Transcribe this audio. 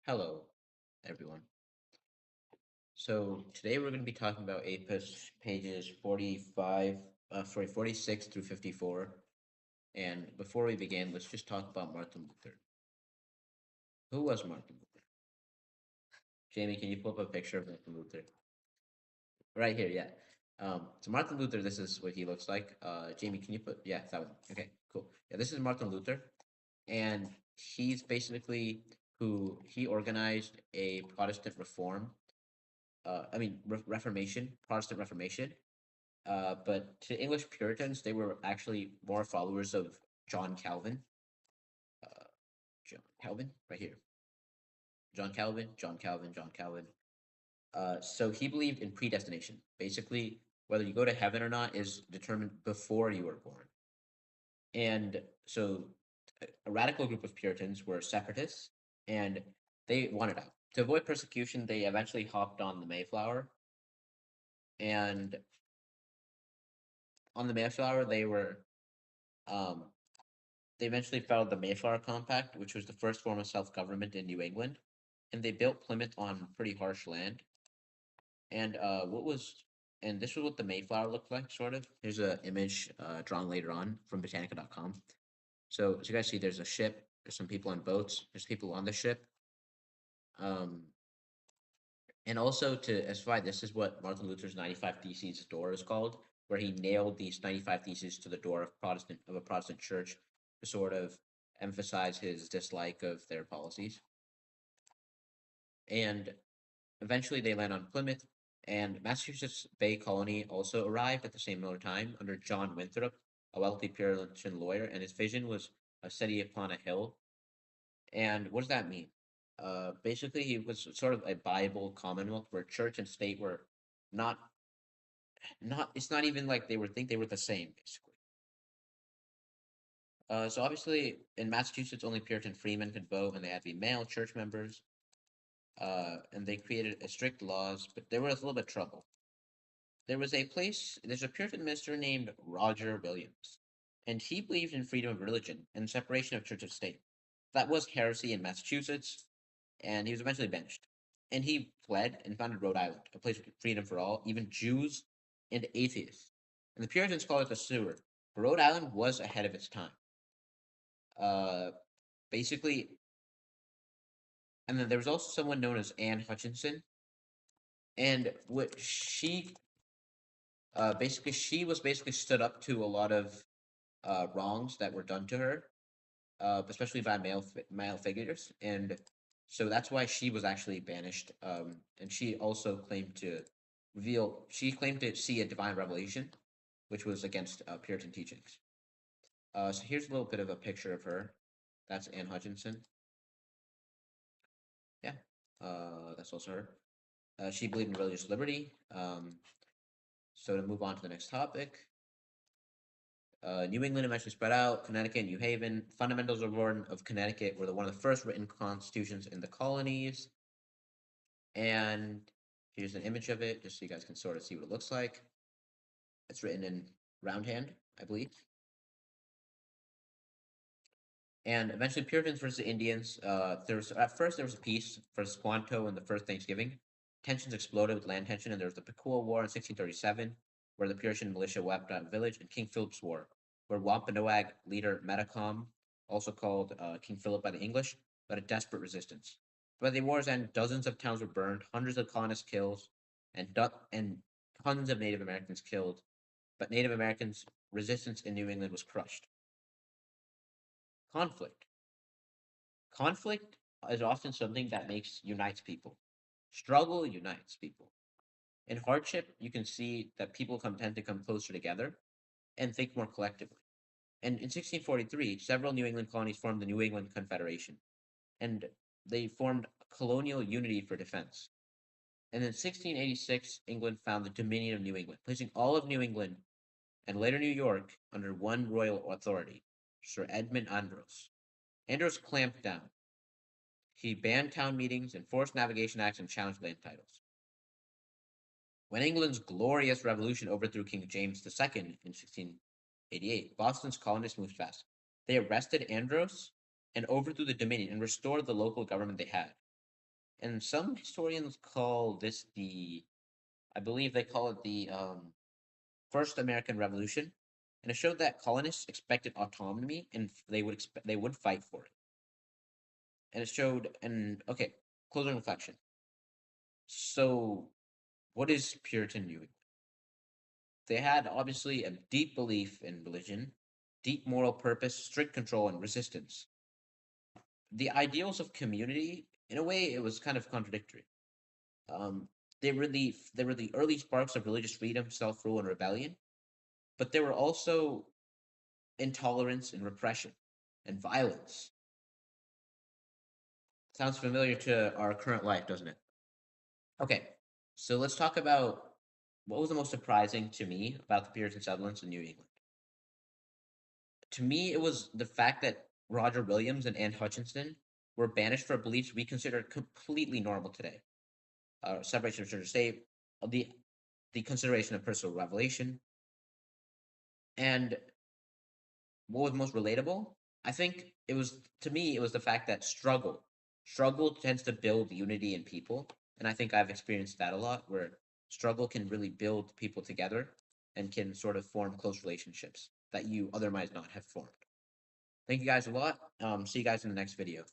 Hello, everyone. So today we're going to be talking about APUSH pages 46 through 54. And before we begin, let's just talk about Martin Luther. Who was Martin Luther? Jamie, can you pull up a picture of Martin Luther? Right here, yeah. So Martin Luther, this is what he looks like. Jamie, can you put, yeah, that one. Okay, cool. Yeah, this is Martin Luther. And he's basically who he organized a Protestant reform. Reformation, Protestant Reformation. But to English Puritans, they were actually more followers of John Calvin. Uh, John Calvin, right here. John Calvin, John Calvin, John Calvin. So he believed in predestination. Basically, whether you go to heaven or not is determined before you were born. And so a radical group of Puritans were separatists, and they wanted out. To avoid persecution, they eventually hopped on the Mayflower. And on the Mayflower, um, they eventually followed the Mayflower Compact, which was the first form of self government in New England, and they built Plymouth on pretty harsh land. And this was what the Mayflower looked like, sort of. Here's an image drawn later on from Botanica.com. So as you guys see, there's a ship. There's some people on boats. There's people on the ship. Um, and also to specify, this is what Martin Luther's 95 Theses door is called, where he nailed these 95 Theses to the door of a Protestant church to sort of emphasize his dislike of their policies. And eventually they land on Plymouth, and Massachusetts Bay Colony also arrived at the same time under John Winthrop, a wealthy Puritan lawyer, and his vision was a city upon a hill. And what does that mean? Basically, he was sort of a Bible commonwealth where church and state were not it's not even like they were the same, basically. So obviously in Massachusetts only Puritan freemen could vote, and they had to be male church members. And they created strict laws, but there was a little bit of trouble. There's a Puritan minister named Roger Williams, and he believed in freedom of religion and separation of church and state. That was heresy in Massachusetts, and he was eventually benched. And he fled and founded Rhode Island, a place of freedom for all, even Jews and atheists. And the Puritans called it the sewer. But Rhode Island was ahead of its time. Uh, basically, and then there was also someone known as Anne Hutchinson, and what she basically she was basically stood up to a lot of wrongs that were done to her, especially by male figures, and so that's why she was actually banished. And she also claimed to she claimed to see a divine revelation, which was against Puritan teachings. So here's a little bit of a picture of her. That's Anne Hutchinson. Yeah, that's also her. She believed in religious liberty. So to move on to the next topic, New England eventually spread out. Connecticut, New Haven. Fundamentals of Connecticut were one of the first written constitutions in the colonies. And here's an image of it, just so you guys can sort of see what it looks like. It's written in roundhand, I believe. And eventually, Puritans versus Indians. At first there was a peace for Squanto and the first Thanksgiving. Tensions exploded with land tension, and there was the Pequot War in 1637, where the Puritan militia wiped out a village, and King Philip's War, where Wampanoag leader Metacom, also called King Philip by the English, led a desperate resistance. By the war's end, dozens of towns were burned, hundreds of colonists killed, and tons of Native Americans killed. But Native Americans' resistance in New England was crushed. Conflict. Conflict is often something that unites people. Struggle unites people. In hardship, you can see that people tend to come closer together and think more collectively. And in 1643, several New England colonies formed the New England Confederation, and they formed colonial unity for defense. And in 1686, England found the Dominion of New England, placing all of New England and later New York under one royal authority, Sir Edmund Andros. Andros clamped down. He banned town meetings, enforced navigation acts, and challenged land titles. When England's glorious revolution overthrew King James II in 1688, Boston's colonists moved fast. They arrested Andros and overthrew the Dominion and restored the local government they had. And some historians call this I believe they call it the First American Revolution, and it showed that colonists expected autonomy and they would fight for it. And it showed and okay, closing reflection. So, what is Puritan New England? They had obviously a deep belief in religion, deep moral purpose, strict control, and resistance. The ideals of community, in a way, it was kind of contradictory. Um, they were the early sparks of religious freedom, self rule, and rebellion, but there were also intolerance and repression and violence. Sounds familiar to our current life, doesn't it? Okay, so let's talk about what was the most surprising to me about the Puritan settlements in New England. To me, it was the fact that Roger Williams and Anne Hutchinson were banished for beliefs we consider completely normal today. Separation of church and state, uh, the the consideration of personal revelation, and what was most relatable? I think it was to me it was the fact that struggle tends to build unity in people, and I think I've experienced that a lot where struggle can really build people together and can sort of form close relationships that you otherwise not have formed. Thank you guys a lot. See you guys in the next video.